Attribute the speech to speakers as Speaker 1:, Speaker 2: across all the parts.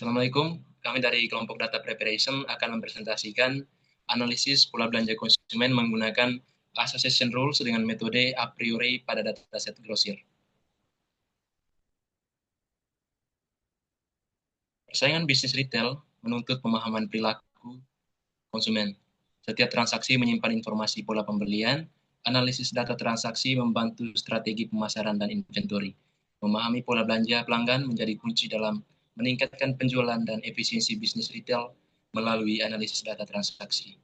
Speaker 1: Assalamualaikum, kami dari kelompok Data Preparation akan mempresentasikan analisis pola belanja konsumen menggunakan association rules dengan metode a priori pada dataset grosir. Persaingan bisnis retail menuntut pemahaman perilaku konsumen. Setiap transaksi menyimpan informasi pola pembelian, analisis data transaksi membantu strategi pemasaran dan inventory. Memahami pola belanja pelanggan menjadi kunci dalam meningkatkan penjualan dan efisiensi bisnis retail melalui analisis data transaksi.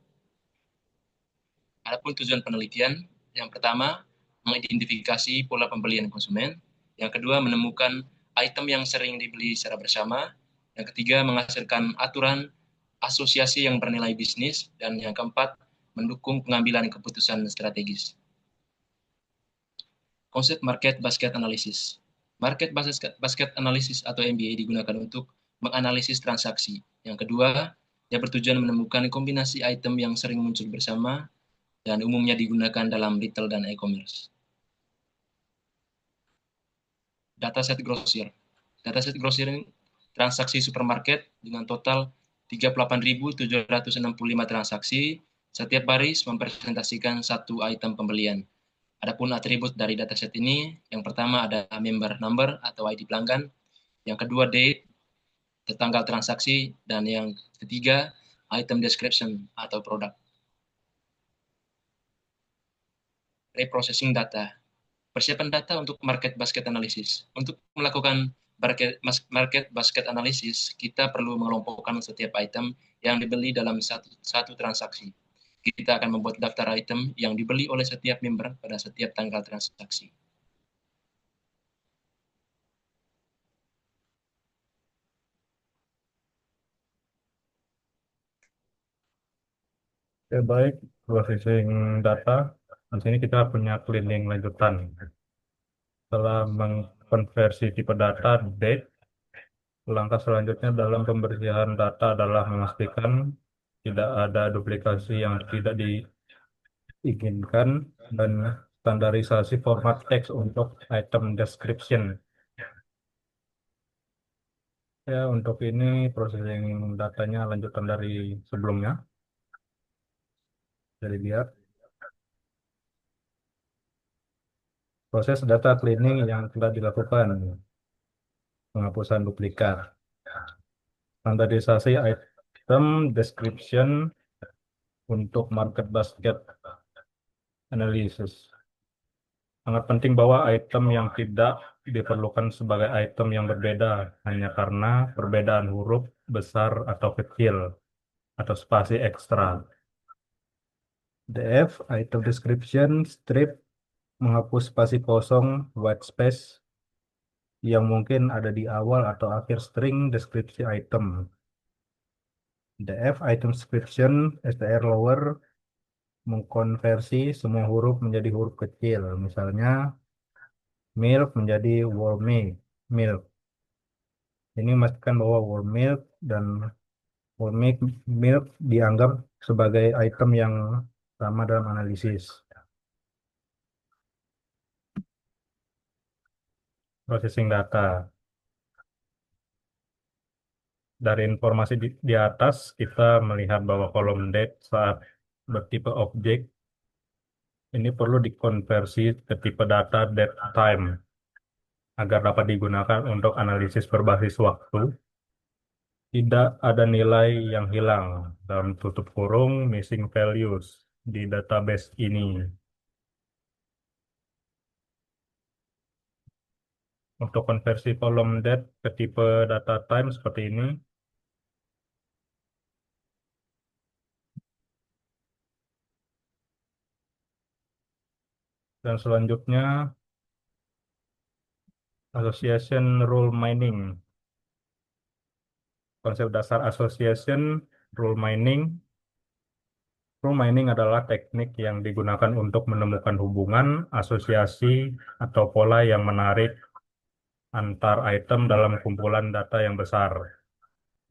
Speaker 1: Adapun tujuan penelitian, yang pertama, mengidentifikasi pola pembelian konsumen. Yang kedua, menemukan item yang sering dibeli secara bersama. Yang ketiga, menghasilkan aturan asosiasi yang bernilai bisnis. Dan yang keempat, mendukung pengambilan keputusan strategis. Konsep Market Basket Analysis. Market Basket Analysis atau MBA digunakan untuk menganalisis transaksi. Yang kedua, dia bertujuan menemukan kombinasi item yang sering muncul bersama dan umumnya digunakan dalam retail dan e-commerce. Dataset grosir. Dataset grosir transaksi supermarket dengan total 38.765 transaksi. Setiap baris mempresentasikan satu item pembelian. Adapun atribut dari dataset ini, yang pertama ada member number atau ID pelanggan, yang kedua date, tanggal transaksi, dan yang ketiga item description atau produk. Reprocessing data. Persiapan data untuk market basket analysis. Untuk melakukan market basket analysis, kita perlu mengelompokkan setiap item yang dibeli dalam satu transaksi. Kita akan membuat daftar item yang dibeli oleh setiap member pada setiap tanggal transaksi.
Speaker 2: Ya, baik, processing data. Di sini kita punya cleaning lanjutan. Setelah mengkonversi tipe data date, langkah selanjutnya dalam pembersihan data adalah memastikan tidak ada duplikasi yang tidak diinginkan dan standarisasi format teks untuk item description. Ya, untuk ini processing datanya lanjutan dari sebelumnya. Jadi lihat proses data cleaning yang telah dilakukan, penghapusan duplikat, standarisasi item description untuk market basket analysis. Sangat penting bahwa item yang tidak diperlukan sebagai item yang berbeda hanya karena perbedaan huruf besar atau kecil atau spasi ekstra. DF, item description, strip, menghapus spasi kosong, white space yang mungkin ada di awal atau akhir string deskripsi item. DF, item description, str lower, mengkonversi semua huruf menjadi huruf kecil. Misalnya, milk menjadi warm milk. Ini memastikan bahwa warm milk dan warm milk dianggap sebagai item yang sama dalam analisis. Processing data. Dari informasi di atas, kita melihat bahwa kolom date saat bertipe objek ini perlu dikonversi ke tipe data date time agar dapat digunakan untuk analisis berbasis waktu. Tidak ada nilai yang hilang dalam tutup kurung missing values di database ini. Untuk konversi kolom date ke tipe data time seperti ini, dan selanjutnya association rule mining. Konsep dasar association rule mining. Rule mining adalah teknik yang digunakan untuk menemukan hubungan, asosiasi, atau pola yang menarik antar item dalam kumpulan data yang besar.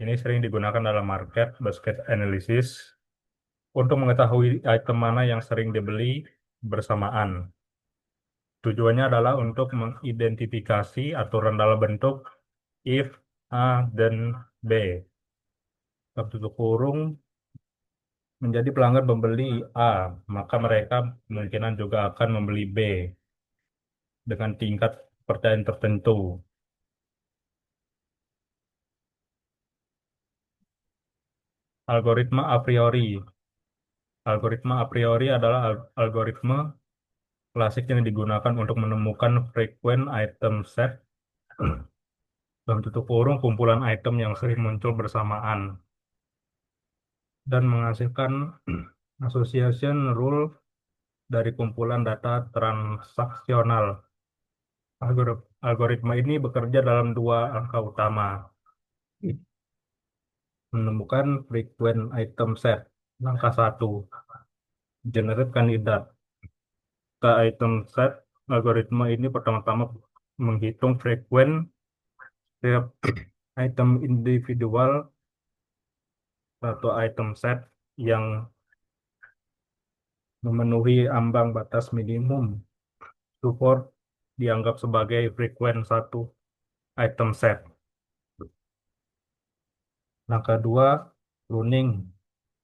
Speaker 2: Ini sering digunakan dalam market basket analysis untuk mengetahui item mana yang sering dibeli bersamaan. Tujuannya adalah untuk mengidentifikasi aturan dalam bentuk if, A, dan B. Dalam tutup kurung menjadi pelanggan pembeli A, maka mereka kemungkinan juga akan membeli B dengan tingkat kepercayaan tertentu. Algoritma a priori. Algoritma a priori adalah algoritma klasik yang digunakan untuk menemukan frequent item set dalam tutup kurung kumpulan item yang sering muncul bersamaan dan menghasilkan association rule dari kumpulan data transaksional. Algoritma ini bekerja dalam dua angka utama, menemukan frequent item set. Langkah 1, generate kandidat. Ke item set, algoritma ini pertama-tama menghitung frequent setiap item individual atau item set yang memenuhi ambang batas minimum support dianggap sebagai frequent satu item set. Langkah 2, pruning.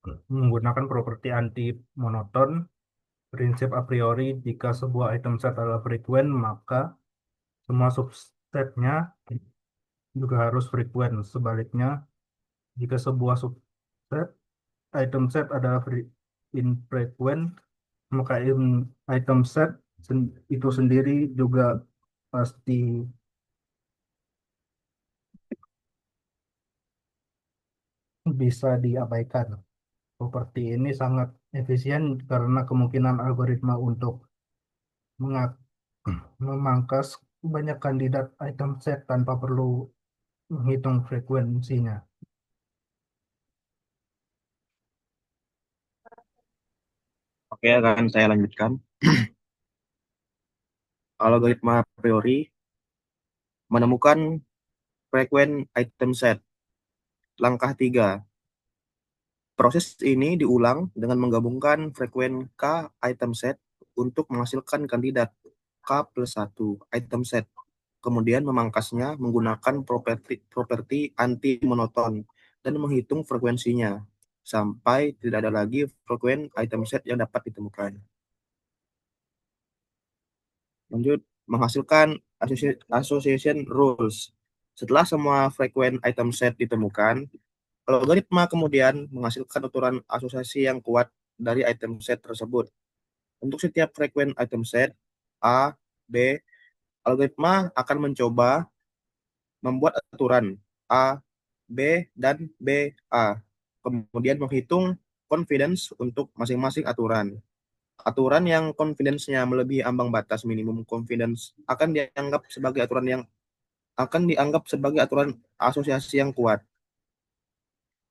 Speaker 2: Menggunakan properti anti monoton, prinsip a priori jika sebuah item set adalah frequent, maka semua subsetnya juga harus frequent. Sebaliknya, jika sebuah subset item set adalah infrequent, maka item set itu sendiri juga pasti bisa diabaikan. Properti ini sangat efisien karena kemungkinan algoritma untuk memangkas banyak kandidat item set tanpa perlu menghitung frekuensinya.
Speaker 3: Oke, akan saya lanjutkan. Algoritma a priori menemukan frequent item set. Langkah 3. Proses ini diulang dengan menggabungkan frequent K item set untuk menghasilkan kandidat K plus 1 item set. Kemudian memangkasnya menggunakan properti anti monoton dan menghitung frekuensinya sampai tidak ada lagi frequent item set yang dapat ditemukan. Lanjut, menghasilkan association rules. Setelah semua frequent item set ditemukan, algoritma kemudian menghasilkan aturan asosiasi yang kuat dari item set tersebut. Untuk setiap frequent item set A, B, algoritma akan mencoba membuat aturan A, B, dan B, A. Kemudian menghitung confidence untuk masing-masing aturan. Aturan yang confidence-nya melebihi ambang batas minimum confidence akan dianggap sebagai aturan asosiasi yang kuat.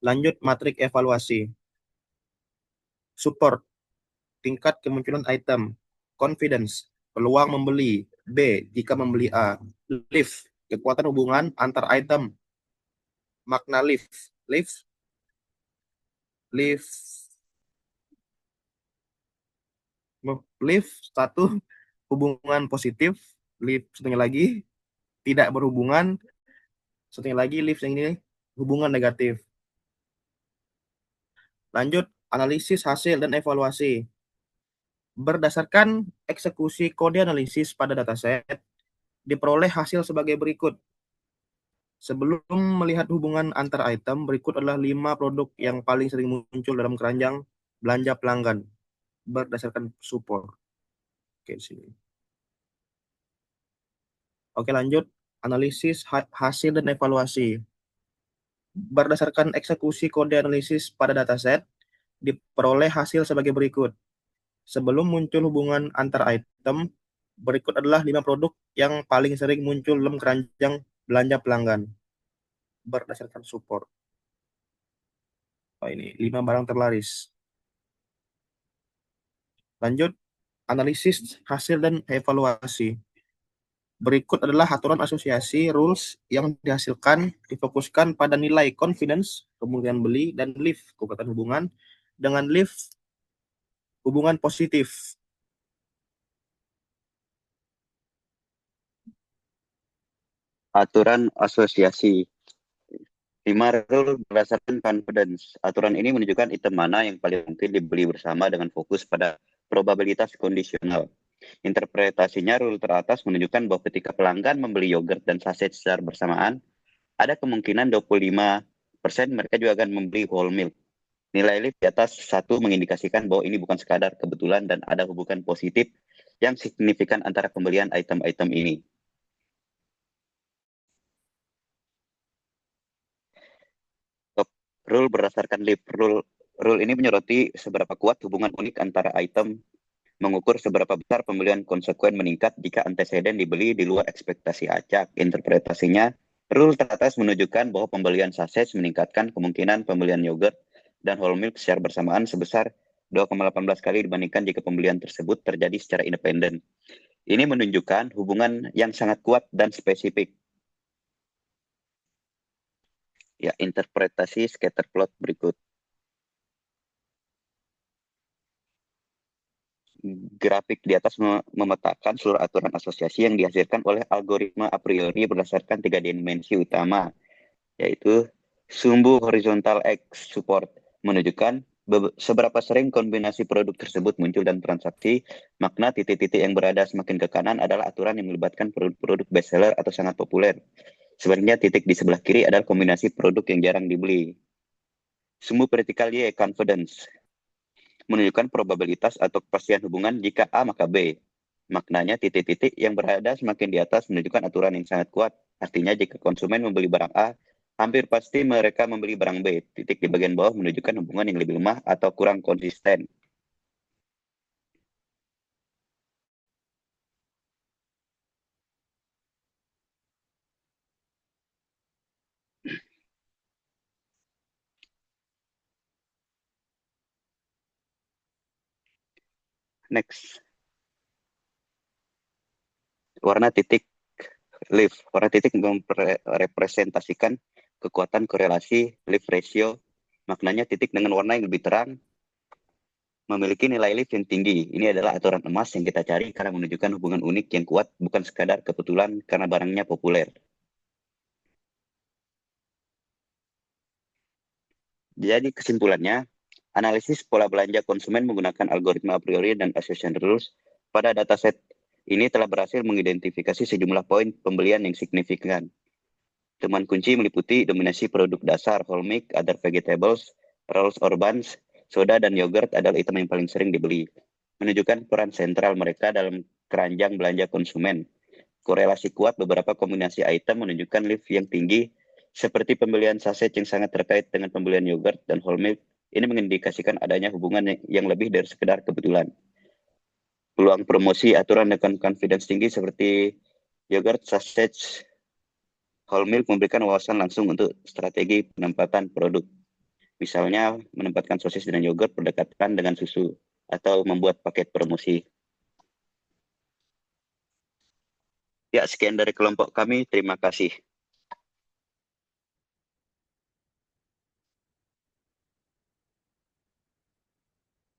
Speaker 3: Lanjut, matrik evaluasi. Support, tingkat kemunculan item. Confidence, peluang membeli. B, jika membeli A. Lift, kekuatan hubungan antar item. Makna lift. Lift 1, hubungan positif. Lift satunya lagi tidak berhubungan. Satunya lagi lift yang ini hubungan negatif. Lanjut, analisis hasil dan evaluasi. Berdasarkan eksekusi kode analisis pada dataset, diperoleh hasil sebagai berikut. Sebelum melihat hubungan antar item, berikut adalah 5 produk yang paling sering muncul dalam keranjang belanja pelanggan berdasarkan support. Oke, sini. Oke, lanjut. Analisis hasil dan evaluasi. Berdasarkan eksekusi kode analisis pada dataset, diperoleh hasil sebagai berikut. Sebelum muncul hubungan antar item, berikut adalah 5 produk yang paling sering muncul dalam keranjang belanja pelanggan berdasarkan support. Ini 5 barang terlaris. Lanjut, analisis hasil dan evaluasi. Berikut adalah aturan asosiasi rules yang difokuskan pada nilai confidence, kemudian beli, dan lift, kekuatan hubungan, dengan lift hubungan positif.
Speaker 4: Aturan asosiasi. 5 rule berdasarkan confidence. Aturan ini menunjukkan item mana yang paling mungkin dibeli bersama dengan fokus pada probabilitas kondisional. Interpretasinya, rule teratas menunjukkan bahwa ketika pelanggan membeli yogurt dan saset secara bersamaan, ada kemungkinan 25% mereka juga akan membeli whole milk. Nilai lift di atas 1 mengindikasikan bahwa ini bukan sekadar kebetulan dan ada hubungan positif yang signifikan antara pembelian item-item ini. Rule berdasarkan lift. Rule ini menyoroti seberapa kuat hubungan unik antara item, mengukur seberapa besar pembelian konsekuen meningkat jika anteseden dibeli di luar ekspektasi acak. Interpretasinya, rule teratas menunjukkan bahwa pembelian saset meningkatkan kemungkinan pembelian yogurt dan whole milk secara bersamaan sebesar 2,18 kali dibandingkan jika pembelian tersebut terjadi secara independen. Ini menunjukkan hubungan yang sangat kuat dan spesifik. Ya, interpretasi scatter plot berikut. Grafik di atas memetakan seluruh aturan asosiasi yang dihasilkan oleh algoritma a priori berdasarkan 3 dimensi utama, yaitu sumbu horizontal X support menunjukkan seberapa sering kombinasi produk tersebut muncul dan transaksi. Makna titik-titik yang berada semakin ke kanan adalah aturan yang melibatkan produk-produk bestseller atau sangat populer. Sebenarnya titik di sebelah kiri adalah kombinasi produk yang jarang dibeli. Sumbu vertikal Y, confidence, menunjukkan probabilitas atau kepastian hubungan jika A maka B. Maknanya titik-titik yang berada semakin di atas menunjukkan aturan yang sangat kuat. Artinya jika konsumen membeli barang A, hampir pasti mereka membeli barang B. Titik di bagian bawah menunjukkan hubungan yang lebih lemah atau kurang konsisten. Next. Warna titik lift. Warna titik merepresentasikan kekuatan korelasi lift ratio. Maknanya titik dengan warna yang lebih terang memiliki nilai lift yang tinggi. Ini adalah aturan emas yang kita cari karena menunjukkan hubungan unik yang kuat, bukan sekadar kebetulan karena barangnya populer. Jadi kesimpulannya, analisis pola belanja konsumen menggunakan algoritma a priori dan association rules pada dataset ini telah berhasil mengidentifikasi sejumlah poin pembelian yang signifikan. Temuan kunci meliputi dominasi produk dasar, whole milk, other vegetables, rolls or buns, soda, dan yogurt adalah item yang paling sering dibeli. Menunjukkan peran sentral mereka dalam keranjang belanja konsumen. Korelasi kuat beberapa kombinasi item menunjukkan lift yang tinggi, seperti pembelian saset yang sangat terkait dengan pembelian yogurt dan whole milk. Ini mengindikasikan adanya hubungan yang lebih dari sekedar kebetulan. Peluang promosi aturan dengan confidence tinggi seperti yogurt, sausage, whole milk memberikan wawasan langsung untuk strategi penempatan produk. Misalnya menempatkan sosis dan yogurt berdekatan dengan susu atau membuat paket promosi. Ya, sekian dari kelompok kami. Terima kasih.